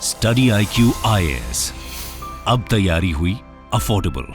Study IQ IAS, अब तैयारी हुई अफोर्डेबल।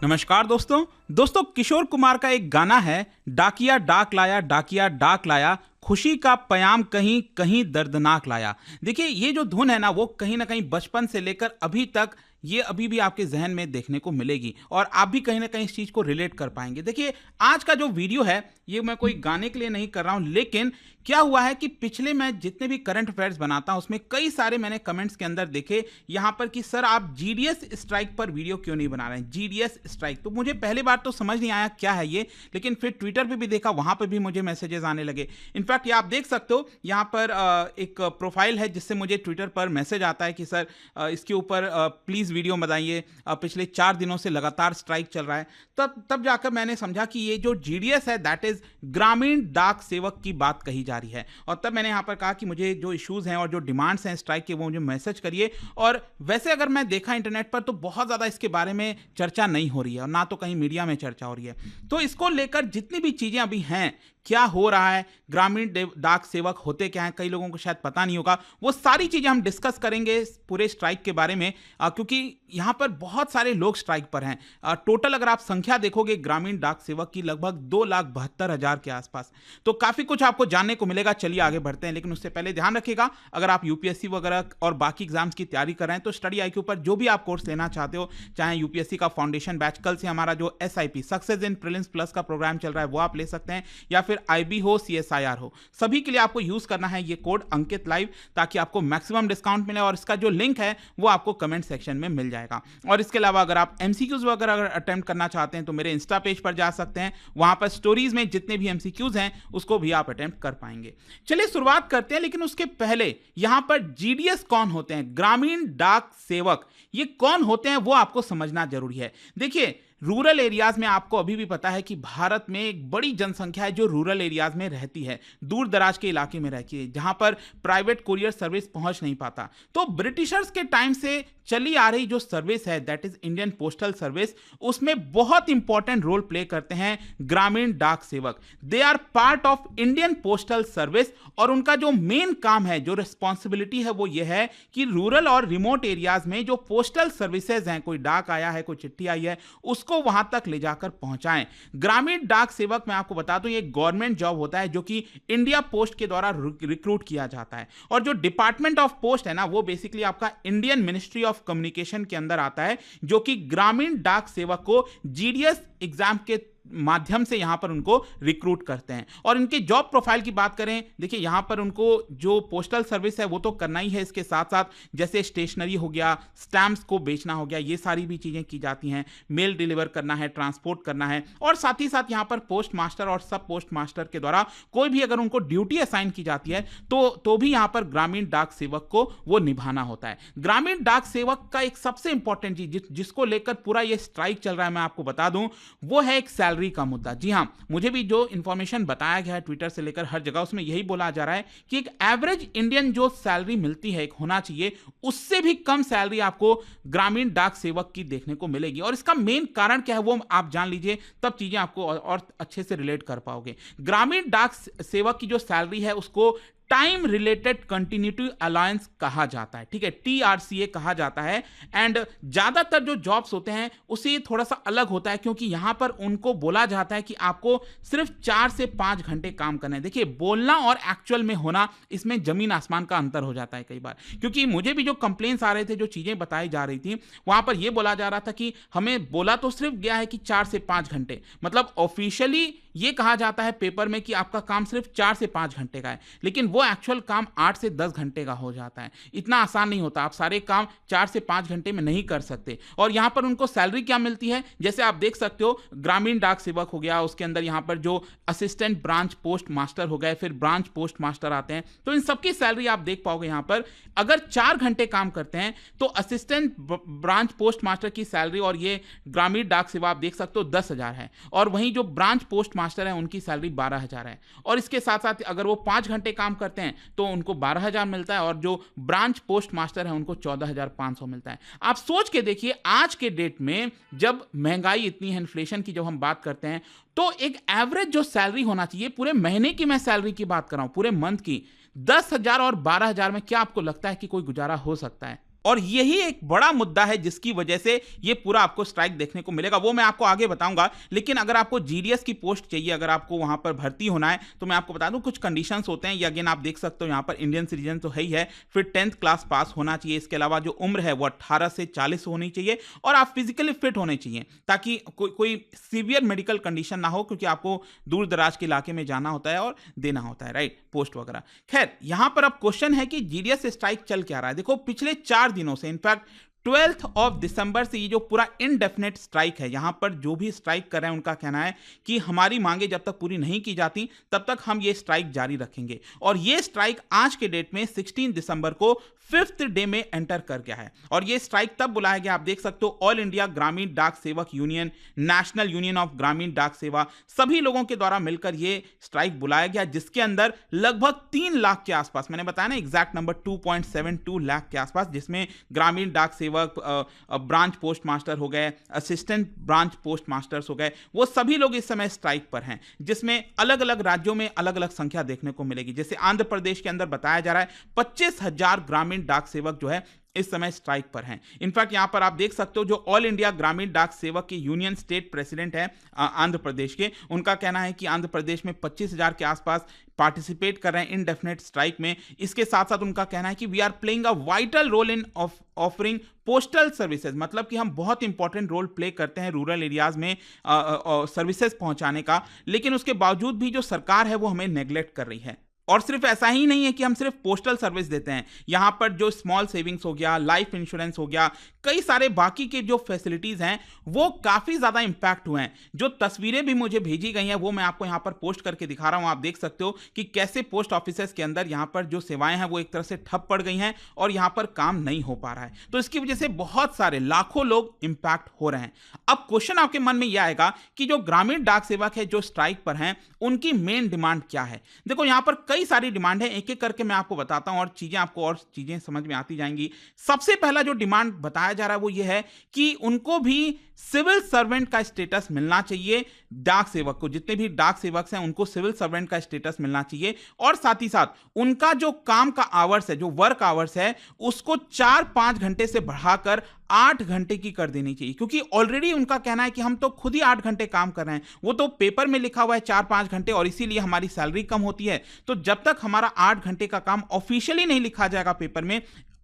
नमस्कार दोस्तों, किशोर कुमार का एक गाना है, डाकिया डाक लाया, डाकिया डाक लाया, खुशी का पयाम कहीं कहीं दर्दनाक लाया। देखिए, ये जो धुन है ना, वो कहीं ना कहीं बचपन से लेकर अभी तक ये अभी भी आपके जहन में देखने को मिलेगी और आप भी कहीं ना कहीं इस चीज को रिलेट कर पाएंगे। देखिए, आज का जो वीडियो है ये मैं कोई गाने के लिए नहीं कर रहा हूं, लेकिन क्या हुआ है कि पिछले मैं जितने भी करंट अफेयर्स बनाता हूं उसमें कई सारे मैंने कमेंट्स के अंदर देखे यहां पर कि सर आप जीडीएस स्ट्राइक पर वीडियो क्यों नहीं बना रहे हैं, जीडीएस स्ट्राइक। तो मुझे पहली बार तो समझ नहीं आया क्या है ये, लेकिन फिर ट्विटर पे भी देखा, वहां पर भी मुझे मैसेजेस आने लगे। इनफैक्ट ये आप देख सकते हो यहाँ पर एक प्रोफाइल है जिससे मुझे ट्विटर पर मैसेज आता है कि सर इसके ऊपर प्लीज वीडियो बनाइए, पिछले 4 दिनों से लगातार स्ट्राइक चल रहा है। तब जाकर मैंने समझा कि ये जो जीडीएस है दैट इज ग्रामीण डाक सेवक की बात कही जा रही है। और तब मैंने यहां पर कहा कि मुझे जो इश्यूज हैं और जो डिमांड्स हैं स्ट्राइक के वो मुझे मैसेज करिए। और वैसे अगर मैं देखा इंटरनेट पर तो बहुत ज्यादा इसके बारे में चर्चा नहीं हो रही है और ना तो कहीं मीडिया में चर्चा हो रही है। तो इसको लेकर जितनी भी चीजें अभी हैं, क्या हो रहा है, ग्रामीण डाक सेवक होते क्या हैं, कई लोगों को शायद पता नहीं होगा, वो सारी चीजें हम डिस्कस करेंगे पूरे स्ट्राइक के बारे में, क्योंकि यहां पर बहुत सारे लोग स्ट्राइक पर हैं। टोटल अगर आप संख्या देखोगे ग्रामीण डाक सेवक की लगभग 2,72,000 के आसपास। तो काफी कुछ आपको जानने को मिलेगा। चलिए आगे बढ़ते हैं, लेकिन उससे पहले ध्यान रखिएगा, अगर आप यूपीएससी वगैरह और बाकी एग्जाम्स की तैयारी कर रहे हैं तो स्टडी IQ पर जो भी आप कोर्स लेना चाहते हो, चाहे यूपीएससी का फाउंडेशन बैच, कल से हमारा जो SIP success in prelims plus का प्रोग्राम चल रहा है वो आप ले सकते हैं, या फिर IB हो, CSIR हो, सभी के लिए आपको यूज करना है ये कोड अंकित लाइव, ताकि आपको मैक्सिमम डिस्काउंट मिले। और इसका जो लिंक है वो आपको कमेंट सेक्शन में मिल जाएगा। और इसके अलावा अगर आप MCQs वगैरह अगर अटेम्प्ट करना चाहते हैं तो मेरे इंस्टा पेज पर जा सकते हैं, वहां पर स्टोरीज में जितने भी MCQs हैं उसको भी आप अटेम्प्ट कर पाएंगे। चलिए शुरुआत करते हैं, लेकिन उसके पहले यहां पर GDS कौन होते हैं, ग्रामीण डाक सेवक, ये कौन होते हैं वो आपको समझना जरूरी है। देखिए, रूरल एरियाज में आपको अभी भी पता है कि भारत में एक बड़ी जनसंख्या है जो रूरल एरियाज में रहती है, दूर दराज के इलाके में रहती है, जहां पर प्राइवेट कुरियर सर्विस पहुंच नहीं पाता। तो ब्रिटिशर्स के टाइम से चली आ रही जो सर्विस है that is Indian postal service, उसमें बहुत इंपॉर्टेंट रोल प्ले करते हैं Gramin Dak Sevak. They are part of Indian postal service, और उनका जो मेन काम है, जो रिस्पॉन्सिबिलिटी है वो ये है कि रूरल और रिमोट एरियाज में जो पोस्टल सर्विसेज हैं, कोई डाक आया है, कोई चिट्ठी आई है, उसको वहां तक ले जाकर पहुंचाएं। ग्रामीण डाक सेवक, मैं आपको बता दूं, ये गवर्नमेंट जॉब होता है जो कि इंडिया पोस्ट के द्वारा रिक्रूट किया जाता है। और जो डिपार्टमेंट ऑफ पोस्ट है ना, वो बेसिकली आपका इंडियन मिनिस्ट्री ऑफ कम्युनिकेशन के अंदर आता है, जो कि ग्रामीण डाक सेवक को GDS एग्जाम के माध्यम से यहां पर उनको रिक्रूट करते हैं। और इनके जॉब प्रोफाइल की बात करें, देखिए यहां पर उनको जो पोस्टल सर्विस है वो तो करना ही है, इसके साथ साथ जैसे स्टेशनरी हो गया, स्टैम्प्स को बेचना हो गया, ये सारी भी चीजें की जाती हैं, मेल डिलीवर करना है, ट्रांसपोर्ट करना है। और साथ ही साथ यहां पर पोस्ट मास्टर और सब पोस्ट मास्टर के द्वारा कोई भी अगर उनको ड्यूटी असाइन की जाती है तो भी यहां पर ग्रामीण डाक सेवक को वो निभाना होता है। ग्रामीण डाक सेवक का एक सबसे इंपॉर्टेंट चीज जिसको लेकर पूरा ये स्ट्राइक चल रहा है, मैं आपको बता दूं, वो है एक सैलरी का मुद्दा। जी हां, मुझे भी जो इंफॉर्मेशन बताया गया है ट्विटर से लेकर हर जगह, उसमें यही बोला जा रहा है कि एक एवरेज इंडियन जो सैलरी मिलती है, एक होना चाहिए, उससे भी कम सैलरी आपको ग्रामीण डाक सेवक की देखने को मिलेगी। और इसका मेन कारण क्या है वो आप जान लीजिए, तब चीजें आपको और अच्छे से रिलेट कर पाओगे। ग्रामीण डाक सेवक की जो सैलरी है उसको टाइम रिलेटेड कंटिन्यूटी अलायंस कहा जाता है, ठीक है, TRCA कहा जाता है। एंड ज्यादातर जो जॉब्स होते हैं उसे थोड़ा सा अलग होता है, क्योंकि यहां पर उनको बोला जाता है कि आपको सिर्फ 4 से 5 घंटे काम करना है। देखिए, बोलना और एक्चुअल में होना, इसमें जमीन आसमान का अंतर हो जाता है कई बार। क्योंकि मुझे भी जो कंप्लेंट्स आ रहे थे, जो चीजें बताई जा रही थी, वहां पर यह बोला जा रहा था कि हमें बोला तो सिर्फ गया है कि 4 से 5 घंटे, मतलब ऑफिशियली यह कहा जाता है पेपर में कि आपका काम सिर्फ 4 से 5 घंटे का है, लेकिन वो एक्चुअल काम 8 से 10 घंटे का हो जाता है। इतना आसान नहीं होता, आप सारे काम 4 से 5 घंटे में नहीं कर सकते। और यहां पर उनको सैलरी क्या मिलती है, जैसे आप देख सकते हो, ग्रामीण डाक सेवक हो गया, उसके अंदर यहां पर जो असिस्टेंट ब्रांच पोस्ट मास्टर हो गए, फिर ब्रांच पोस्ट मास्टर आते हैं, तो इन सबकी सैलरी आप देख पाओगे। यहां पर अगर 4 घंटे काम करते हैं तो असिस्टेंट ब्रांच पोस्ट मास्टर की सैलरी और ये ग्रामीण डाक सेवा आप देख सकते हो 10,000 है, और वहीं जो ब्रांच पोस्ट मास्टर है उनकी सैलरी 12,000 है। और इसके साथ साथ अगर वो 5 घंटे काम करते हैं तो उनको 12,000 मिलता है, और जो ब्रांच पोस्ट मास्टर है उनको 14,500 मिलता है। आप सोच के देखिए, आज के डेट में जब महंगाई इतनी है, इन्फ्लेशन की जब हम बात करते हैं, तो एक एवरेज जो सैलरी होना चाहिए, पूरे महीने की मैं सैलरी की बात कर रहा हूं, पूरे मंथ की, 10,000 और 12,000 में क्या आपको लगता है कि कोई गुजारा हो सकता है? और यही एक बड़ा मुद्दा है जिसकी वजह से ये पूरा आपको स्ट्राइक देखने को मिलेगा, वो मैं आपको आगे बताऊंगा। लेकिन अगर आपको जीडीएस की पोस्ट चाहिए, अगर आपको वहां पर भर्ती होना है, तो मैं आपको बता दूं कुछ कंडीशंस होते हैं। ये अगेन आप देख सकते हो, यहाँ पर इंडियन सिटीजन तो है ही है, फिर 10th क्लास पास होना चाहिए। इसके अलावा जो उम्र है वो 18 से 40 होनी चाहिए और आप फिजिकली फिट होने चाहिए, ताकि कोई सीवियर मेडिकल कंडीशन ना हो, क्योंकि आपको दूर दराज के इलाके में जाना होता है और देना होता है, राइट, पोस्ट वगैरह। खैर, यहां पर अब क्वेश्चन है कि जीडीएस स्ट्राइक चल क्या रहा है। देखो, पिछले 4 दिनों से, इनफैक्ट 12th ऑफ दिसंबर से ये जो पूरा इनडेफिनेट स्ट्राइक है, यहां पर जो भी स्ट्राइक कर रहे हैं उनका कहना है कि हमारी मांगे जब तक पूरी नहीं की जाती तब तक हम ये स्ट्राइक जारी रखेंगे। और ये स्ट्राइक आज के डेट में 16 दिसंबर को 5th डे में एंटर कर गया है। और ये स्ट्राइक तब बुलाया गया, आप देख सकते हो, ऑल इंडिया ग्रामीण डाक सेवक यूनियन, नेशनल यूनियन ऑफ ग्रामीण डाक सेवा, सभी लोगों के द्वारा मिलकर ये स्ट्राइक बुलाया गया, जिसके अंदर लगभग 3 लाख के आसपास, मैंने बताया ना एग्जैक्ट नंबर 2.72 लाख के आसपास, जिसमें ग्रामीण डाक सेवक, ब्रांच पोस्ट मास्टर हो गए, असिस्टेंट ब्रांच पोस्ट मास्टर्स हो गए, वो सभी लोग इस समय स्ट्राइक पर हैं, जिसमें अलग अलग राज्यों में अलग अलग संख्या देखने को मिलेगी। जैसे आंध्र प्रदेश के अंदर बताया जा रहा है 25,000 ग्रामीण डाक सेवक जो है इस समय स्ट्राइक पर हैं। इनफैक्ट यहां पर आप देख सकते हो, जो ऑल इंडिया ग्रामीण डाक सेवक के यूनियन स्टेट प्रेसिडेंट है आंध्र प्रदेश के, उनका कहना है कि आंध्र प्रदेश में 25,000 के आसपास पार्टिसिपेट कर रहे हैं इनडेफिनेट स्ट्राइक में। इसके साथ साथ उनका कहना है कि we are playing a vital role in offering postal services, मतलब कि हम बहुत इंपॉर्टेंट रोल प्ले करते हैं रूरल एरियाज में सर्विसेज पहुंचाने का, लेकिन उसके बावजूद भी जो सरकार है वो हमें नेग्लेक्ट कर रही है। और सिर्फ ऐसा ही नहीं है कि हम सिर्फ पोस्टल सर्विस देते हैं, यहां पर जो स्मॉल सेविंग्स हो गया, लाइफ इंश्योरेंस हो गया, कई सारे बाकी के जो फैसिलिटीज हैं वो काफी ज्यादा इंपैक्ट हुए हैं। जो तस्वीरें भी मुझे भेजी गई हैं वो मैं आपको यहां पर पोस्ट करके दिखा रहा हूं। आप देख सकते हो कि कैसे पोस्ट ऑफिसेस के अंदर यहां पर जो सेवाएं हैं वो एक तरह से ठप पड़ गई हैं और यहां पर काम नहीं हो पा रहा है। तो इसकी वजह से बहुत सारे लाखों लोग इंपैक्ट हो रहे हैं। अब क्वेश्चन आपके मन में यह आएगा कि जो ग्रामीण डाक सेवक है जो स्ट्राइक पर हैं, उनकी मेन डिमांड क्या है। देखो, यहां पर कई सारी डिमांड है, एक एक करके मैं आपको बताता हूं और चीजें समझ में आती जाएंगी। सबसे पहला जो डिमांड बताया जा रहा है वो ये है कि उनको भी सिविल सर्वेंट का स्टेटस मिलना चाहिए। डाक सेवक को, जितने भी डाक सेवक हैं उनको सिविल सर्वेंट का स्टेटस मिलना चाहिए, और साथ ही साथ उनका जो काम का आवर्स है, जो वर्क आवर्स है, उसको 4-5 घंटे से बढ़ाकर 8 घंटे की कर देनी चाहिए। क्योंकि ऑलरेडी उनका कहना है कि हम तो खुद ही 8 घंटे काम कर रहे हैं, वो तो पेपर में लिखा हुआ है 4-5 घंटे, और इसीलिए हमारी सैलरी कम होती है। तो जब तक हमारा 8 घंटे का काम ऑफिशियली नहीं लिखा जाएगा पेपर में,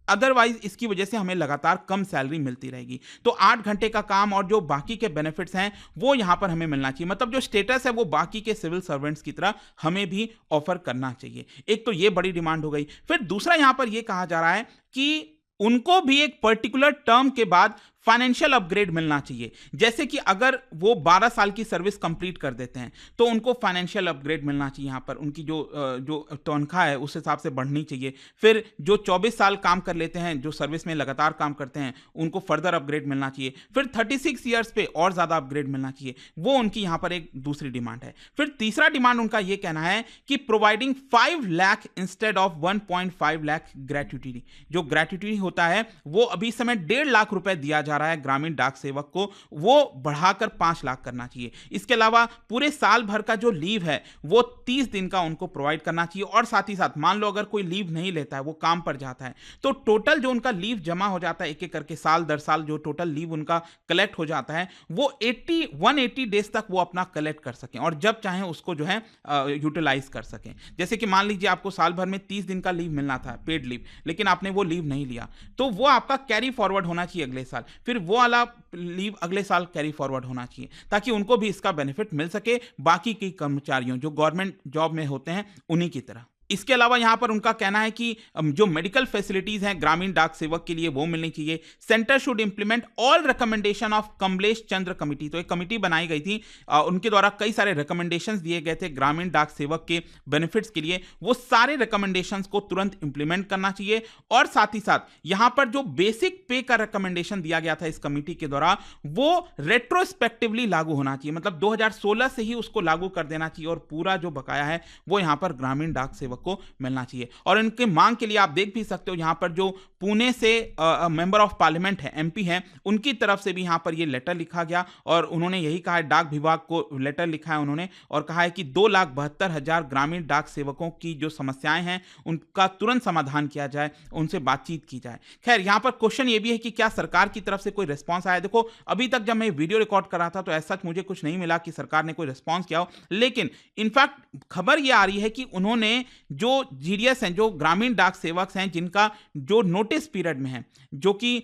अदरवाइज इसकी वजह से हमें लगातार कम सैलरी मिलती रहेगी। तो 8 घंटे का काम और जो बाकी के बेनिफिट्स हैं वो यहां पर हमें मिलना चाहिए, मतलब जो स्टेटस है वो बाकी के सिविल सर्वेंट्स की तरह हमें भी ऑफर करना चाहिए। एक तो ये बड़ी डिमांड हो गई। फिर दूसरा यहां पर यह कहा जा रहा है कि उनको भी एक पर्टिकुलर टर्म के बाद फाइनेंशियल अपग्रेड मिलना चाहिए। जैसे कि अगर वो 12 साल की सर्विस कंप्लीट कर देते हैं तो उनको फाइनेंशियल अपग्रेड मिलना चाहिए, यहाँ पर उनकी जो तनख्वाह है उस हिसाब से बढ़नी चाहिए। फिर जो 24 साल काम कर लेते हैं, जो सर्विस में लगातार काम करते हैं, उनको फर्दर अपग्रेड मिलना चाहिए। फिर 36 ईयर्स पे और ज़्यादा अपग्रेड मिलना चाहिए, वो उनकी यहाँ पर एक दूसरी डिमांड है। फिर तीसरा डिमांड उनका ये कहना है कि providing 5 lakh instead of 1.5 lakh gratuity. जो ग्रेट्युटी होता है वो अभी इस समय 1.5 लाख रुपए दिया जा रहा है ग्रामीण डाक सेवक को, वो बढ़ाकर 5 लाख करना चाहिए। इसके अलावा पूरे साल भर का जो लीव है वो 30 दिन का उनको प्रोवाइड करना चाहिए, और साथ ही साथ मान लो अगर कोई लीव नहीं लेता है, वो काम पर जाता है, तो टोटल जो उनका लीव जमा हो जाता है एक एक करके साल दर साल, जो टोटल लीव उनका कलेक्ट हो जाता है वो 180 डेज तक वो अपना कलेक्ट कर सकें और जब चाहें उसको जो है यूटिलाइज कर सकें। जैसे कि मान लीजिए आपको साल भर में 30 दिन का लीव मिलना था, पेड लीव, लेकिन आपने वो लीव नहीं लिया, तो वो आपका कैरी फॉरवर्ड होना चाहिए अगले साल, फिर वो वाला लीव अगले साल कैरी फॉरवर्ड होना चाहिए, ताकि उनको भी इसका बेनिफिट मिल सके बाकी के कर्मचारियों जो गवर्नमेंट जॉब में होते हैं उन्हीं की तरह। इसके अलावा यहां पर उनका कहना है कि जो मेडिकल फैसिलिटीज हैं ग्रामीण डाक सेवक के लिए वो मिलनी चाहिए। Centre should implement all recommendation of Kamlesh Chandra committee. तो एक कमिटी बनाई गई थी, उनके द्वारा कई सारे रिकमेंडेशंस दिए गए थे ग्रामीण डाक सेवक के बेनिफिट्स के लिए, वो सारे रिकमेंडेशंस को तुरंत इंप्लीमेंट करना चाहिए। और साथ ही साथ यहां पर जो बेसिक पे का रिकमेंडेशन दिया गया था इस कमिटी के द्वारा, वो रेट्रोस्पेक्टिवली लागू होना चाहिए, मतलब 2016 से ही उसको लागू कर देना चाहिए, और पूरा जो बकाया है वो यहां पर ग्रामीण डाक सेवक सेवक को मिलना चाहिए। और इनके मांग के लिए आप देख भी सकते हो यहाँ पर जो पुणे से मेंबर ऑफ पार्लियामेंट है, एमपी हैं, उनकी तरफ से भी यहाँ पर ये लेटर लिखा गया और उन्होंने यही कहा है, डाक विभाग को लेटर लिखा है उन्होंने और कहा है कि 2,72,000 ग्रामीण डाक सेवकों की जो समस्याएं हैं उनका तुरंत समाधान किया जाए, उनसे बातचीत की जाए। खैर यहाँ पर क्वेश्चन ये भी है कि क्या सरकार की तरफ से कोई रिस्पॉन्स आया। देखो अभी तक जब मैं वीडियो रिकॉर्ड कर रहा था तो ऐसा मुझे कुछ नहीं मिला कि सरकार ने कोई रिस्पॉन्स किया हो, लेकिन इनफैक्ट खबर ये आ रही है कि उन्होंने जो जीडीएस हैं, जो ग्रामीण डाक सेवक हैं जिनका जो नोटिस पीरियड में है, जो कि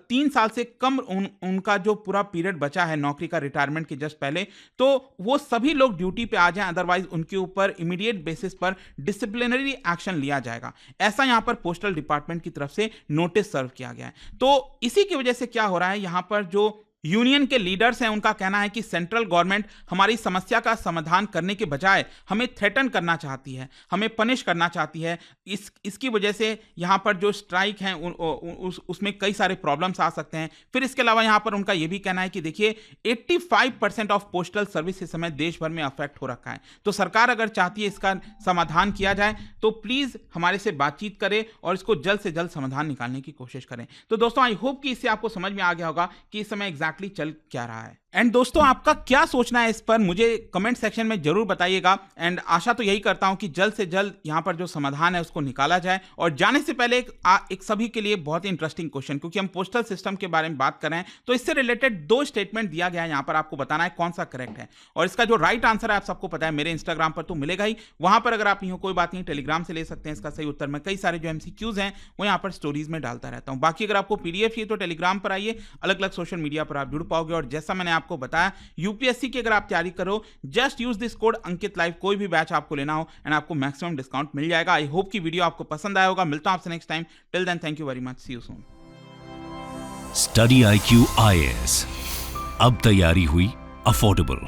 3 साल से कम उनका जो पूरा पीरियड बचा है नौकरी का रिटायरमेंट के जस्ट पहले, तो वो सभी लोग ड्यूटी पे आ जाएं, अदरवाइज उनके ऊपर इमीडिएट बेसिस पर डिसिप्लिनरी एक्शन लिया जाएगा। ऐसा यहां पर पोस्टल डिपार्टमेंट की तरफ से नोटिस सर्व किया गया है। तो इसी की वजह से क्या हो रहा है, यहां पर जो यूनियन के लीडर्स हैं उनका कहना है कि सेंट्रल गवर्नमेंट हमारी समस्या का समाधान करने के बजाय हमें थ्रेटन करना चाहती है, हमें पनिश करना चाहती है। इसकी वजह से यहाँ पर जो स्ट्राइक हैं उसमें कई सारे प्रॉब्लम्स आ सकते हैं। फिर इसके अलावा यहाँ पर उनका ये भी कहना है कि देखिए 85% ऑफ पोस्टल सर्विस इस समय देश भर में अफेक्ट हो रखा है, तो सरकार अगर चाहती है इसका समाधान किया जाए तो प्लीज़ हमारे से बातचीत करें और इसको जल्द से जल्द समाधान निकालने की कोशिश करें। तो दोस्तों आई होप कि इससे आपको समझ में आ गया होगा कि इस समय चल क्या रहा है। एंड दोस्तों आपका क्या सोचना है इस पर मुझे कमेंट सेक्शन में जरूर बताइएगा। एंड आशा तो यही करता हूं कि जल्द से जल्द यहां पर जो समाधान है उसको निकाला जाए। और जाने से पहले एक सभी के लिए बहुत ही इंटरेस्टिंग क्वेश्चन, क्योंकि हम पोस्टल सिस्टम के बारे में बात कर रहे हैं तो इससे रिलेटेड 2 स्टेटमेंट दिया गया है, यहां पर आपको बताना है कौन सा करेक्ट है। और इसका जो राइट आंसर है आप सबको पता है, मेरे इंस्टाग्राम पर तो मिलेगा ही, वहां पर अगर आप नहीं हो कोई बात नहीं, टेलीग्राम से ले सकते हैं इसका सही उत्तर। मैं कई सारे जो एमसीक्यूज हैं वो यहाँ पर स्टोरीज में डालता रहता हूँ। बाकी अगर आपको पीडीएफ चाहिए तो टेलीग्राम पर आइए, अलग अलग सोशल मीडिया पर आप जुड़ पाओगे। और जैसा मैंने आपको बताया यूपीएससी की अगर आप तैयारी करो, just use this code Ankit live, कोई भी बैच आपको लेना हो एंड आपको मैक्सिमम डिस्काउंट मिल जाएगा। आई होप कि वीडियो आपको पसंद आया होगा। मिलता हूं आपसे next time. Till then thank you very much, see you soon. Study IQ IAS, अब तैयारी हुई अफोर्डेबल।